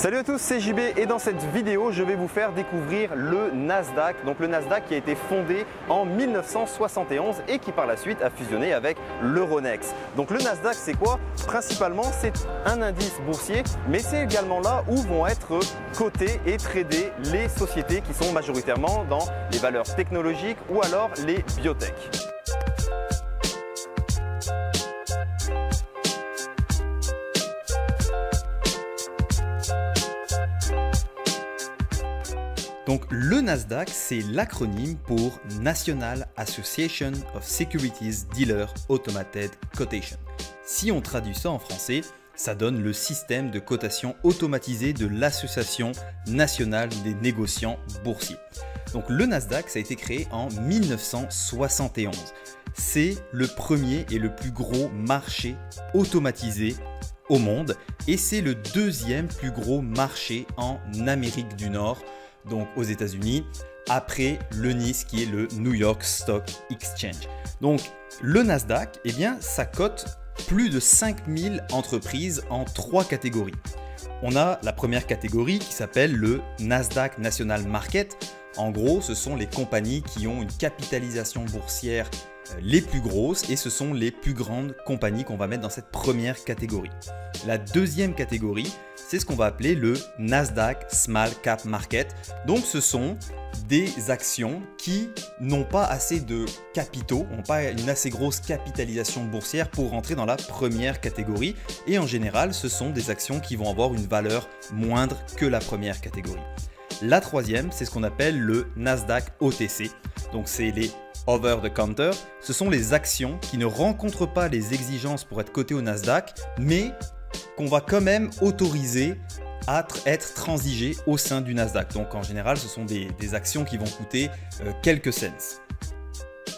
Salut à tous, c'est JB et dans cette vidéo, je vais vous faire découvrir le Nasdaq. Donc le Nasdaq qui a été fondé en 1971 et qui par la suite a fusionné avec l'Euronext. Donc le Nasdaq, c'est quoi? Principalement, c'est un indice boursier, mais c'est également là où vont être cotées et tradées les sociétés qui sont majoritairement dans les valeurs technologiques ou alors les biotech. Donc le Nasdaq, c'est l'acronyme pour National Association of Securities Dealer Automated Quotation. Si on traduit ça en français, ça donne le système de cotation automatisé de l'Association nationale des négociants boursiers. Donc le Nasdaq, ça a été créé en 1971. C'est le premier et le plus gros marché automatisé au monde et c'est le deuxième plus gros marché en Amérique du Nord, donc aux États-Unis, après le NYSE qui est le New York Stock Exchange. Donc le Nasdaq, eh bien, ça cote plus de 5000 entreprises en 3 catégories. On a la première catégorie qui s'appelle le Nasdaq National Market. En gros, ce sont les compagnies qui ont une capitalisation boursière les plus grosses et ce sont les plus grandes compagnies qu'on va mettre dans cette première catégorie. La deuxième catégorie, c'est ce qu'on va appeler le Nasdaq Small Cap Market. Donc ce sont des actions qui n'ont pas assez de capitaux, n'ont pas une assez grosse capitalisation boursière pour rentrer dans la première catégorie. Et en général, ce sont des actions qui vont avoir une valeur moindre que la première catégorie. La troisième, c'est ce qu'on appelle le Nasdaq OTC. Donc c'est les over the counter. Ce sont les actions qui ne rencontrent pas les exigences pour être cotées au Nasdaq, mais qu'on va quand même autoriser à être transigées au sein du Nasdaq. Donc en général, ce sont des actions qui vont coûter quelques cents.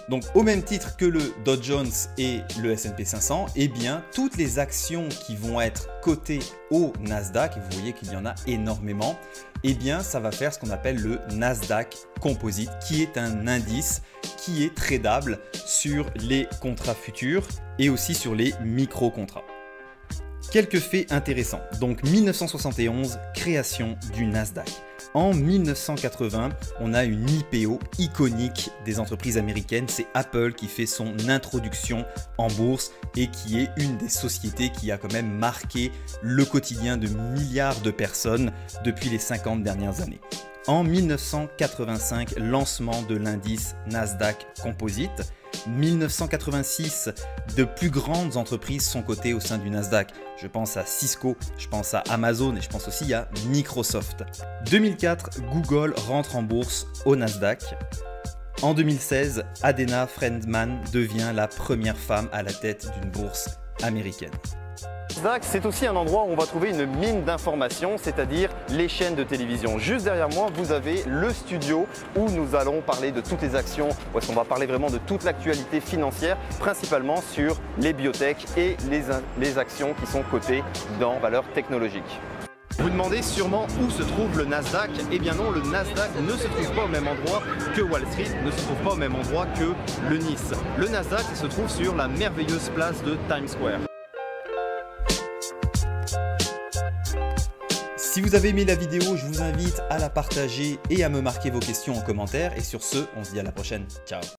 Donc au même titre que le Dow Jones et le S&P 500, eh bien toutes les actions qui vont être cotées au Nasdaq, et vous voyez qu'il y en a énormément, eh bien ça va faire ce qu'on appelle le Nasdaq Composite, qui est un indice qui est tradable sur les contrats futurs et aussi sur les micro-contrats. Quelques faits intéressants. Donc 1971, création du Nasdaq. En 1980, on a une IPO iconique des entreprises américaines. C'est Apple qui fait son introduction en bourse et qui est une des sociétés qui a quand même marqué le quotidien de milliards de personnes depuis les 50 dernières années. En 1985, lancement de l'indice Nasdaq Composite. 1986, de plus grandes entreprises sont cotées au sein du Nasdaq. Je pense à Cisco, je pense à Amazon et je pense aussi à Microsoft. 2004, Google rentre en bourse au Nasdaq. En 2016, Adena Friedman devient la première femme à la tête d'une bourse américaine. Nasdaq, c'est aussi un endroit où on va trouver une mine d'informations, c'est-à-dire les chaînes de télévision. Juste derrière moi, vous avez le studio où nous allons parler de toutes les actions, où est-ce qu'on va parler vraiment de toute l'actualité financière, principalement sur les biotech et les actions qui sont cotées dans valeurs technologiques. Vous demandez sûrement où se trouve le Nasdaq. Eh bien non, le Nasdaq ne se trouve pas au même endroit que Wall Street, ne se trouve pas au même endroit que le NYSE. Le Nasdaq se trouve sur la merveilleuse place de Times Square. Si vous avez aimé la vidéo, je vous invite à la partager et à me marquer vos questions en commentaire. Et sur ce, on se dit à la prochaine. Ciao!